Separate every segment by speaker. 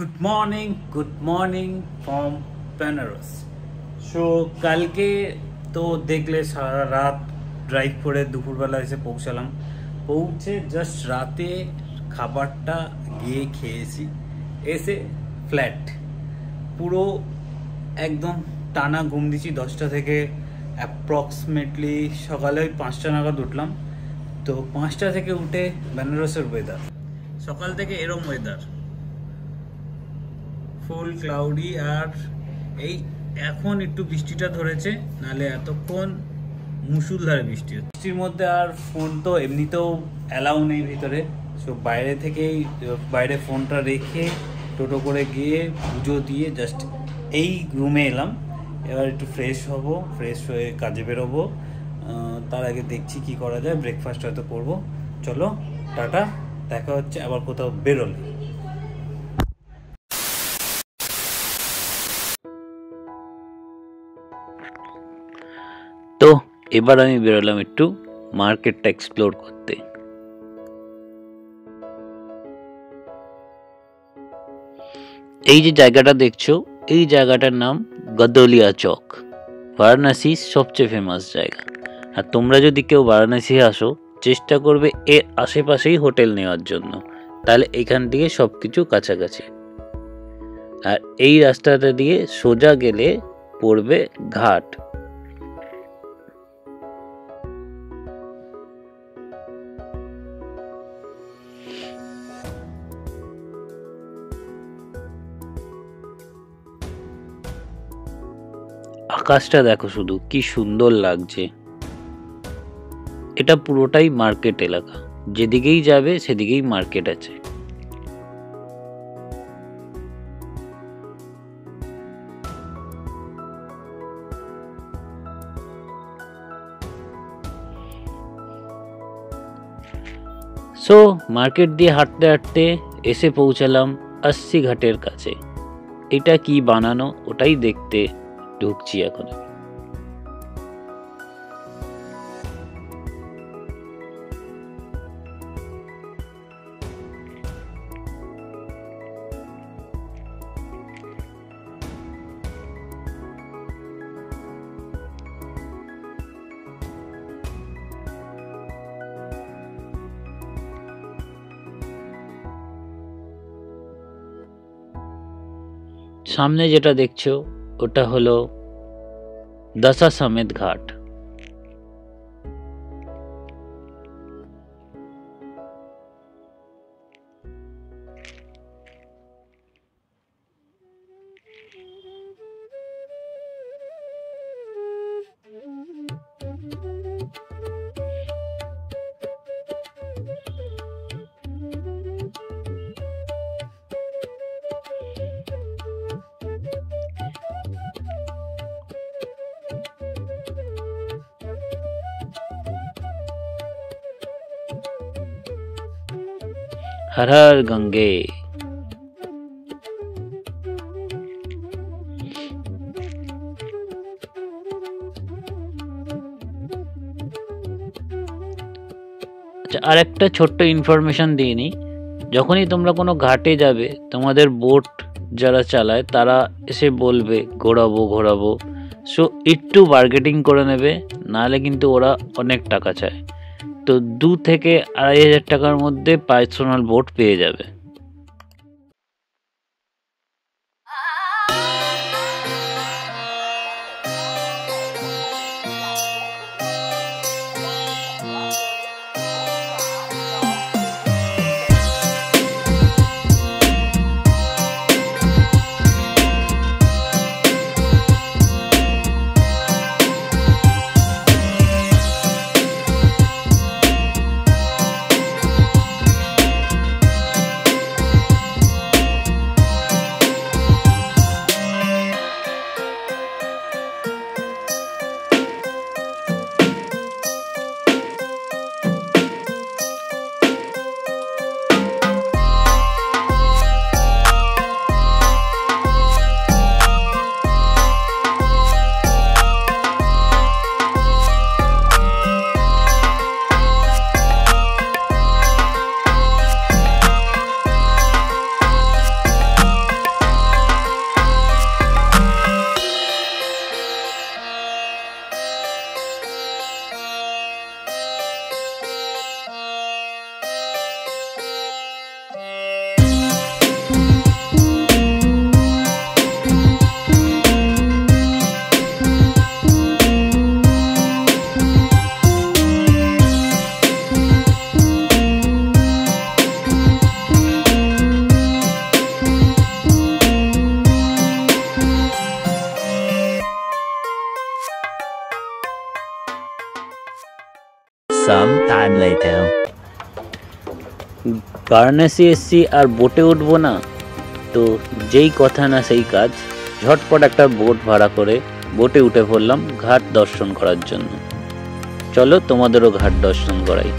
Speaker 1: Good morning from Benaras. So কালকে তো দেখলে সারা রাত ড্রাইভ করে দুপুরবেলা এসে পৌঁছে জাস্ট রাতে খাবারটা গিয়ে খেয়েছি, এসে ফ্ল্যাট পুরো একদম টানা ঘুম দিচ্ছি 10টা থেকে অ্যাপ্রক্সিমেটলি সকালে ওই 5টা নাগাদ উঠলাম। তো 5টা থেকে উঠে বেনারসের ওয়েদার, সকাল থেকে এরম ওয়েদার ফুল ক্লাউডি, আর এই এখন একটু বৃষ্টিটা ধরেছে, নালে এতক্ষণ মুষলধারে বৃষ্টি হচ্ছে। বৃষ্টির মধ্যে আর ফোন তো এমনিতেও অ্যালাউ নেই ভিতরে, সো বাইরে ফোনটা রেখে টোটো করে গিয়ে পুজো দিয়ে জাস্ট এই রুমে এলাম। এবার একটু ফ্রেশ হব, ফ্রেশ হয়ে কাজে বেরোবো। তার আগে দেখছি কি করা যায়, ব্রেকফাস্ট হয়তো করবো। চলো টাটা, দেখা হচ্ছে আবার কোথাও বেরোলে। তো এবার আমি বেরোলাম একটু মার্কেটটা এক্সপ্লোর করতে। এই যে জায়গাটা দেখছো, এই জায়গাটার নাম গদোলিয়া চক, বারাণসীর সবচেয়ে ফেমাস জায়গা। আর তোমরা যদি কেউ বারাণসী আসো, চেষ্টা করবে এর আশেপাশেই হোটেল নেওয়ার জন্য, তাহলে এখান থেকে সবকিছু কাছাকাছি। আর এই রাস্তাটা দিয়ে সোজা গেলে পড়বে ঘাট। আকাশটা দেখো শুধু, কি সুন্দর লাগছে। এটা পুরোটাই মার্কেট এলাকা, যেদিকেই যাবে সেদিকেই মার্কেট আছে। সো মার্কেট দিয়ে হাঁটতে হাঁটতে এসে পৌঁছালাম 80 ঘাটের কাছে। এটা কি বানানো ওটাই দেখতে ঢুকছি এখন। সামনে যেটা দেখছো ওটা হলো দশাশ্বমেধ ঘাট। हर हर गंगे। আচ্ছা, আর একটা ছোট্ট ইনফরমেশন দিয়ে নিই, যখনই তোমরা কোনো ঘাটে যাবে, তোমাদের বোট যারা চালায় তারা এসে বলবে ঘোরাবো, সো একটু বার্গেটিং করে নেবে, নাহলে কিন্তু ওরা অনেক টাকা চায়। তো 2 থেকে 2,500 টাকার মধ্যে পার্সোনাল বোট পেয়ে যাবে।
Speaker 2: Some time later. বারাণসী এসছি আর বোটে উঠবো না, তো যেই কথা না সেই কাজ, ঝটপট একটা বোট ভাড়া করে বোটে উঠে পড়লাম ঘাট দর্শন করার জন্য। চলো তোমাদেরও ঘাট দর্শন করাই।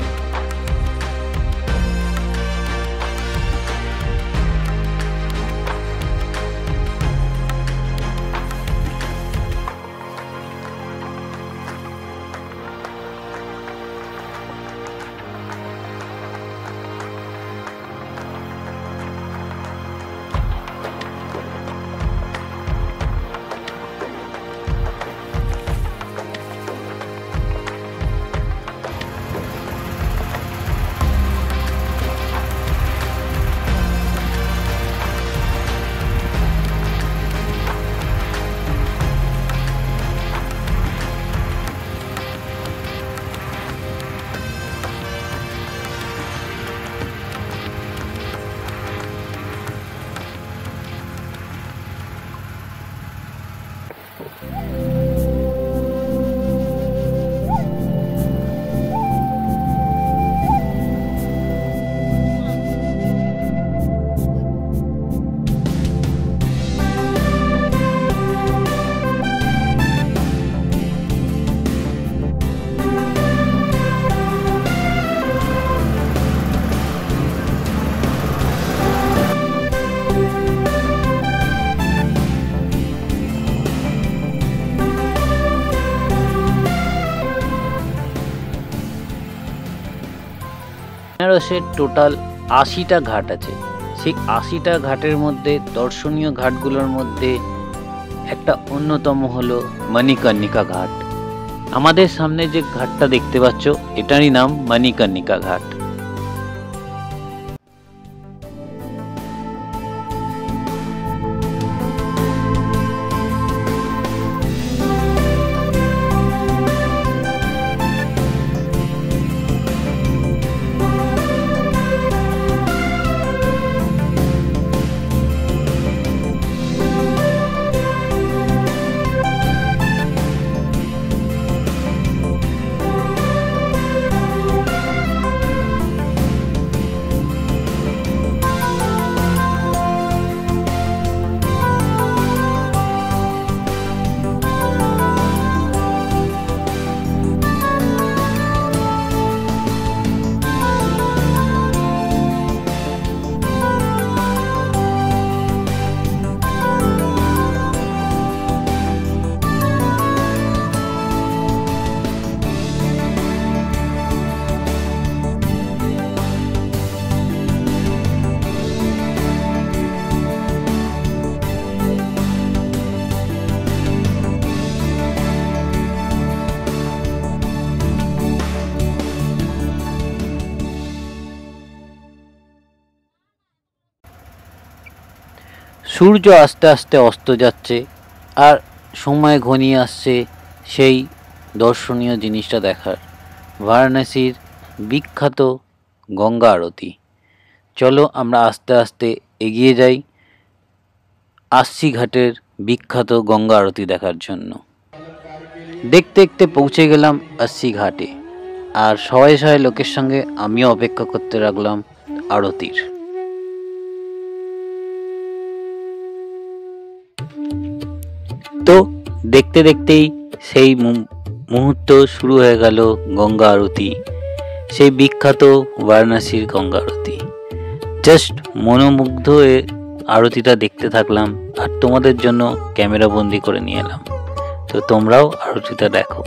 Speaker 2: বেনারসের টোটাল ৮০টা ঘাট আছে। সেই ৮০টা ঘাটের মধ্যে দর্শনীয় ঘাটগুলোর মধ্যে একটা অন্যতম হলো মণিকর্ণিকা ঘাট। আমাদের সামনে যে ঘাটটা দেখতে পাচ্ছ এটারই নাম মণিকর্ণিকা ঘাট। সূর্য আস্তে আস্তে অস্ত যাচ্ছে আর সময় ঘনিয়ে আসছে সেই দর্শনীয় জিনিসটা দেখার, বারাণসীর বিখ্যাত গঙ্গা আরতি। চলো আমরা আস্তে আস্তে এগিয়ে যাই ৮০ ঘাটের বিখ্যাত গঙ্গা আরতি দেখার জন্য। দেখতে দেখতে পৌঁছে গেলাম ৮০ ঘাটে, আর সবাই সবাই লোকের সঙ্গে আমিও অপেক্ষা করতে রাখলাম আরতির। তো দেখতে দেখতেই সেই মুহূর্ত শুরু হয়ে গেল গঙ্গা আরতি, সেই বিখ্যাত বারাণসীর গঙ্গা আরতি। জাস্ট মনোমুগ্ধ হয়ে আরতিটা দেখতে থাকলাম আর তোমাদের জন্য ক্যামেরা বন্দি করে নিয়ে এলাম। তো তোমরাও আরতিটা দেখো।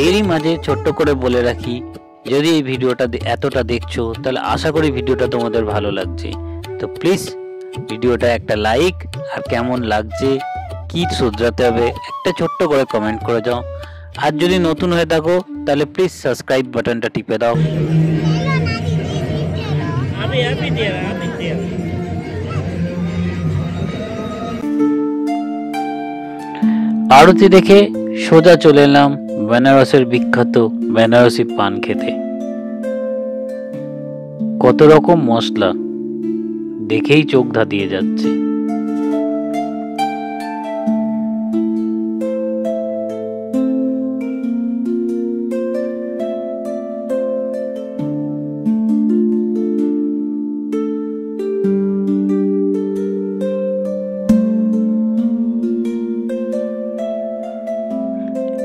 Speaker 2: এরই মাঝে ছোট্ট করে বলে রাখি, যদি এই ভিডিওটা এতটা দেখছো তাহলে আশা করি ভিডিওটা তোমাদের ভালো লাগছে। তো প্লিজ ভিডিওটা একটা লাইক, আর কেমন লাগছে, কি শুধরাতে হবে একটা ছোট্ট করে কমেন্ট করে যাও। আর যদি নতুন হয়ে থাকো তাহলে প্লিজ সাবস্ক্রাইব বাটনটা টিপে দাও। আরতি দেখে সোজা চলে এলাম বেনারসের বিখ্যাত বেনারসি পান খেতে। কত রকম মশলা, দেখেই চোখ ধাঁধিয়ে যাচ্ছে।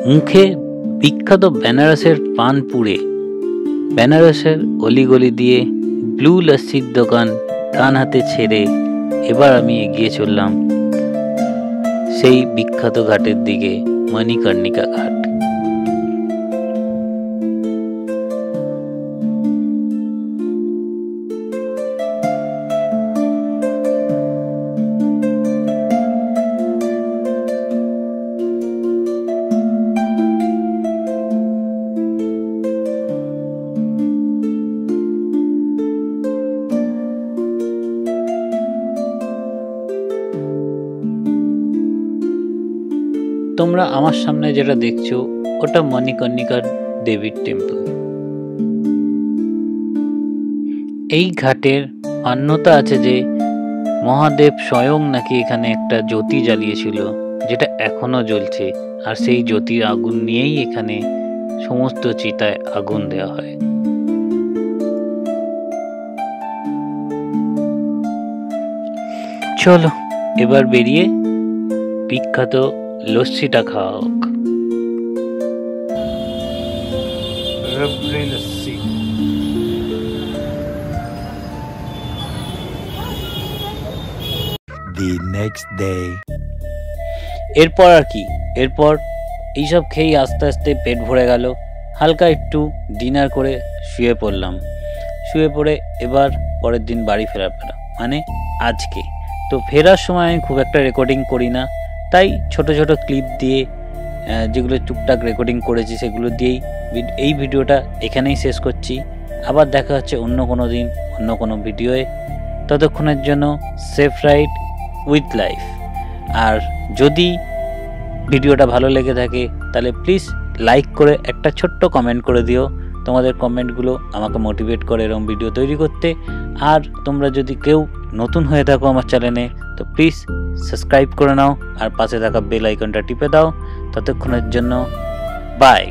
Speaker 2: মুখে বিখ্যাত বেনারসের পান পুড়ে বেনারসের অলিগলি দিয়ে ব্লু লস্যির দোকান ডান হাতে ছেড়ে এবার আমি এগিয়ে চললাম সেই বিখ্যাত ঘাটের দিকে, মণিকর্ণিকা ঘাট। তোমরা আমার সামনে যেটা দেখছো ওটা মণিকর্ণিকা দেবীর টেম্পল। এই ঘাটের মান্যতা আছে যে মহাদেব স্বয়ং নাকি এখানে একটা জ্যোতি জ্বালিয়েছিল, যেটা এখনো জ্বলছে, আর সেই জ্যোতির আগুন নিয়েই এখানে সমস্ত চিতায় আগুন দেওয়া হয়। চলো এবার বেরিয়ে বিখ্যাত লস্যিটা খাওয়া হোক। রাবড়ি লস্যি।
Speaker 3: The next day.
Speaker 2: এরপর আর কি, এরপর এইসব খেয়েই আস্তে আস্তে পেট ভরে গেল। হালকা একটু ডিনার করে শুয়ে পড়লাম। শুয়ে পড়ে এবার পরের দিন বাড়ি ফেরার পালা, মানে আজকে। তো ফেরার সময় আমি খুব একটা রেকর্ডিং করি না, তাই ছোট ছোট ক্লিপ দিয়ে যেগুলো টুকটাক রেকর্ডিং করেছি সেগুলো দিয়েই এই ভিডিওটা এখানেই শেষ করছি। আবার দেখা হচ্ছে অন্য কোনো দিন অন্য কোনো ভিডিওয়ে। ততক্ষণের জন্য সেফ রাইড উইথ লাইফ। আর যদি ভিডিওটা ভালো লেগে থাকে তাহলে প্লিজ লাইক করে একটা ছোট্ট কমেন্ট করে দিও। তোমাদের কমেন্টগুলো আমাকে মোটিভেট করে এরকম ভিডিও তৈরি করতে। আর তোমরা যদি কেউ নতুন হয়ে থাকো আমার চ্যানেলে তো প্লিজ সাবস্ক্রাইব করে নাও আর পাশে থাকা বেল আইকনটা টিপে দাও। ততক্ষণের জন্য বাই।